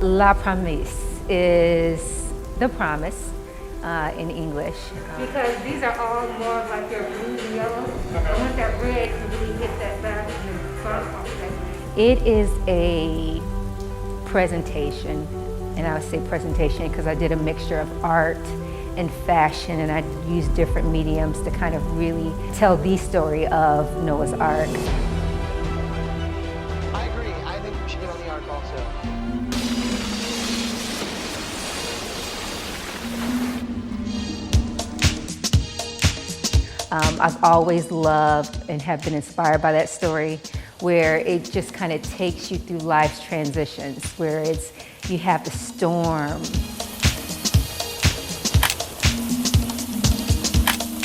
La Promesse is the promise in English. Because these are all more of like your blue and yellow. I want that red to really hit that back and the front. It is a presentation, and I would say presentation because I did a mixture of art and fashion, and I used different mediums to kind of really tell the story of Noah's Ark. I agree. I think we should get on the Ark also. I've always loved and have been inspired by that story, where it just kind of takes you through life's transitions, where you have the storm,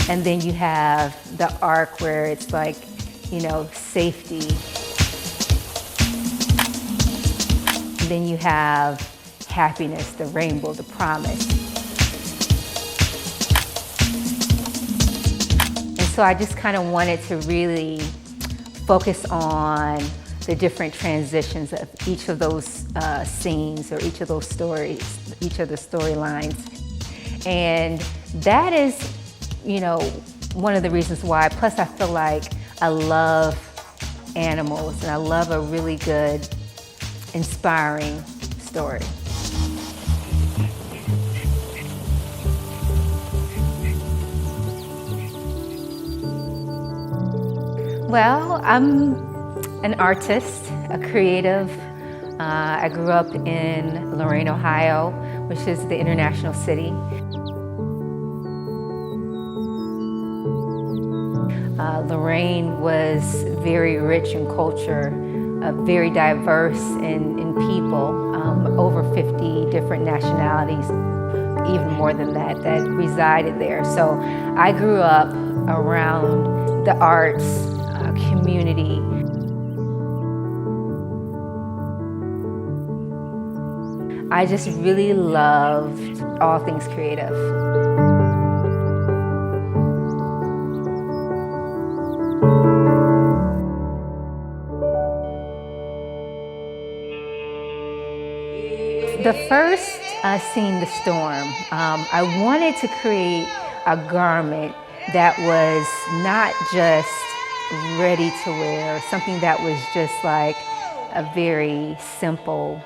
and then you have the ark where it's like, safety. And then you have happiness, the rainbow, the promise. And so I just kind of wanted to really focus on the different transitions of each of those scenes or each of those stories, each of the storylines. And that is, one of the reasons why. Plus I feel like I love animals and I love a really good, inspiring story. Well, I'm an artist, a creative. I grew up in Lorain, Ohio, which is the international city. Lorain was very rich in culture, very diverse in people, over 50 different nationalities, even more than that resided there. So I grew up around the arts, community. I just really loved all things creative. The first scene, the storm, I wanted to create a garment that was not just ready to wear, something that was just like a very simple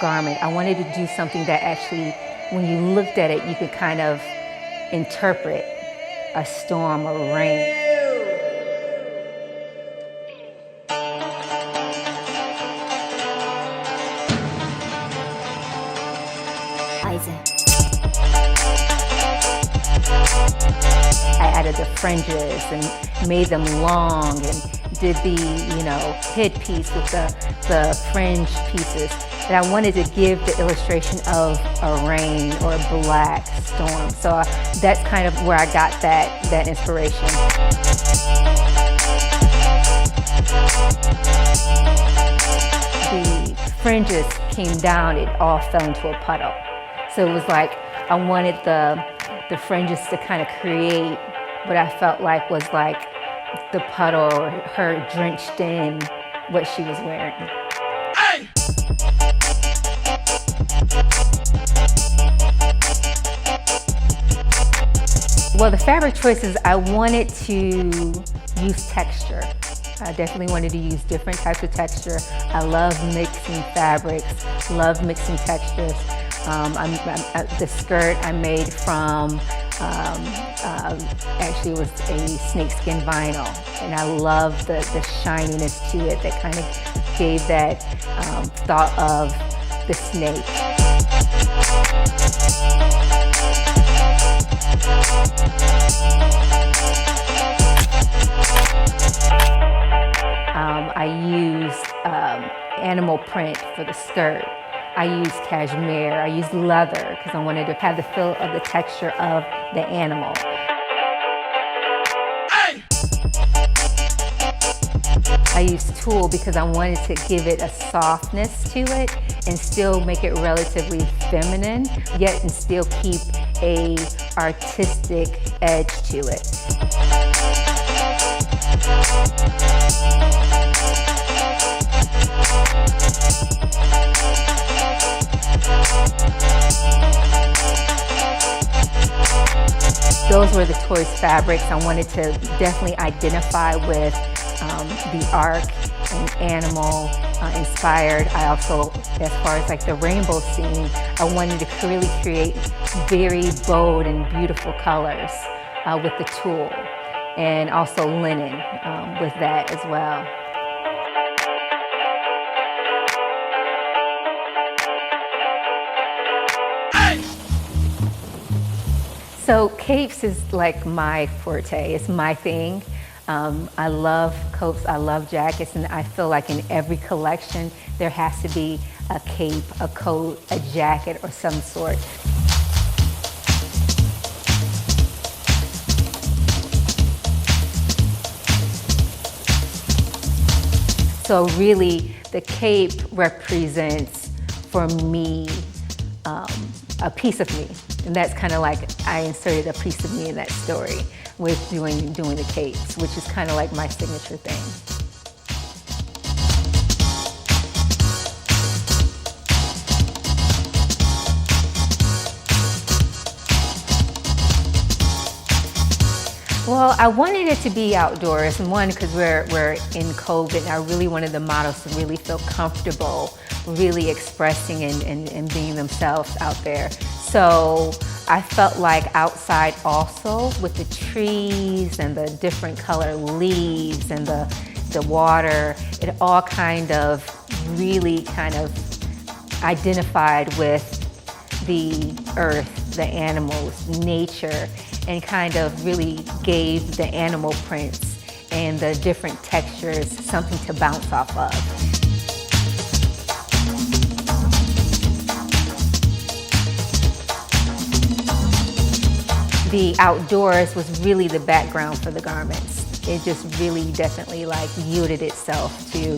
garment. I wanted to do something that actually, when you looked at it, you could kind of interpret a storm or rain. I added the fringes and made them long and did the, headpiece with the fringe pieces. And I wanted to give the illustration of a rain or a black storm. So that's kind of where I got that inspiration. The fringes came down, it all fell into a puddle. So it was like I wanted the fringes to kind of create what I felt like was like the puddle or her drenched in what she was wearing. Hey! Well, the fabric choices, I wanted to use texture. I definitely wanted to use different types of texture. I love mixing fabrics, love mixing textures. The skirt I made from, actually was a snakeskin vinyl. And I love the shininess to it that kind of gave that thought of the snake. I used animal print for the skirt. I used cashmere, I used leather because I wanted to have the feel of the texture of the animal. Hey! I used tulle because I wanted to give it a softness to it and still make it relatively feminine, yet and still keep a artistic edge to it. those were the choice fabrics. I wanted to definitely identify with the ark and animal inspired. I also, as far as like the rainbow scene, I wanted to really create very bold and beautiful colors with the tulle, and also linen with that as well. So capes is like my forte, it's my thing. I love coats, I love jackets, and I feel like in every collection there has to be a cape, a coat, a jacket or some sort. So really the cape represents for me a piece of me. And that's kind of like I inserted a piece of me in that story with doing the capes, which is kind of like my signature thing. Well, I wanted it to be outdoors, and one, because we're in COVID, and I really wanted the models to really feel comfortable, really expressing and being themselves out there. So I felt like outside also, with the trees and the different color leaves and the water, it all kind of really kind of identified with the earth, the animals, nature, and kind of really gave the animal prints and the different textures something to bounce off of. The outdoors was really the background for the garments. It just really definitely like yielded itself to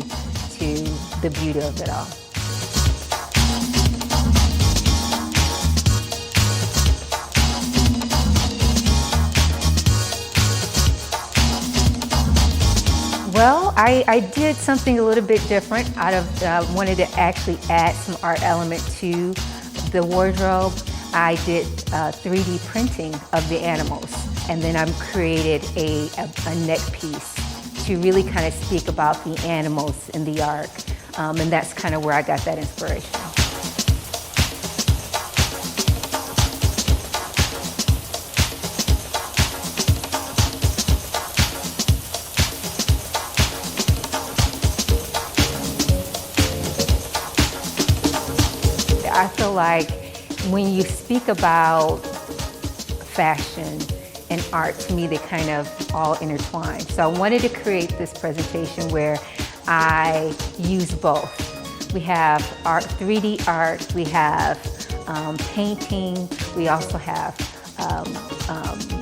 the beauty of it all. Well, I did something a little bit different. Wanted to actually add some art element to the wardrobe. I did 3D printing of the animals, and then I created a neck piece to really kind of speak about the animals in the ark, and that's kind of where I got that inspiration. I feel like when you speak about fashion and art, to me, they kind of all intertwine. So I wanted to create this presentation where I use both. We have art, 3D art, we have painting, we also have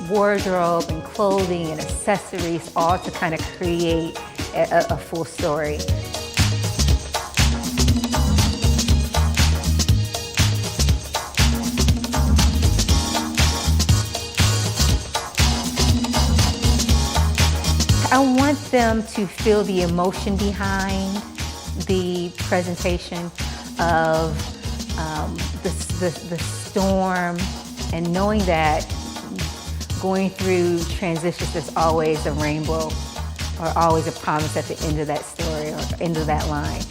wardrobe and clothing and accessories, all to kind of create a full story. I want them to feel the emotion behind the presentation of the storm, and knowing that going through transitions, there's always a rainbow or always a promise at the end of that story or end of that line.